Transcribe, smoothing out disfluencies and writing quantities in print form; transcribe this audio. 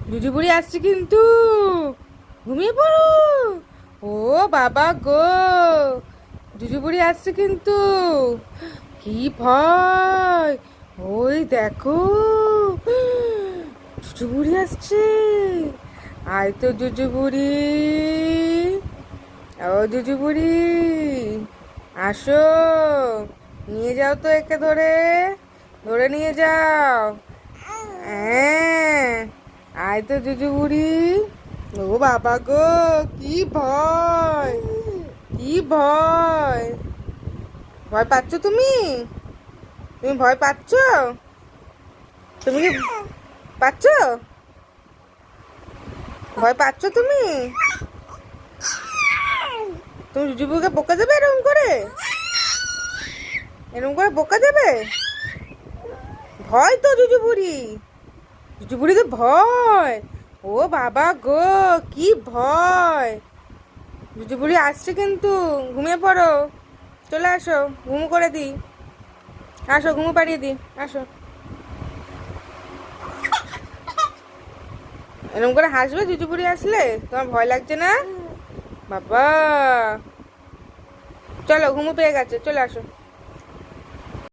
জুজু বুড়ি আসছে কিন্তু, ঘুমিয়ে পড়ো। ও বাবা গো, জুজু বুড়ি আসছে কিন্তু, কি ভয়। ওই দেখো, জুজু বুড়ি আসছে। আয় তো জুজু বুড়ি, ও জুজু বুড়ি, আসো, নিয়ে যাও তো একে ধরে, ধরে নিয়ে যাও। হ্যাঁ, আয় তো জুজু বুড়ি। ও বাবা গো, কি ভয়, কি ভয়। ভয় পাচ্ছ তুমি? তুমি ভয় পাচ্ছ? তুমি কি পাচ্ছ? ভয় পাচ্ছ তুমি? তুমি জুজু বুড়িকে বোকা দেবে এরকম করে? এরকম করে বোকা দেবে? ভয় তো জুজু বুড়ি, জুজু বুড়ি তো ভয়। ও বাবা গো, কি ভয়। জুজু বুড়ি আসছে কিন্তু, ঘুমিয়ে পড়ো। চলে আসো, ঘুমু করে দিই। আসো, ঘুমু পাড়িয়ে দিই, আসো। এরকম করে হাসবে জুজু বুড়ি আসলে? তোমার ভয় লাগছে না? বাবা, চলো, ঘুমু পেয়ে গেছে, চলে আসো।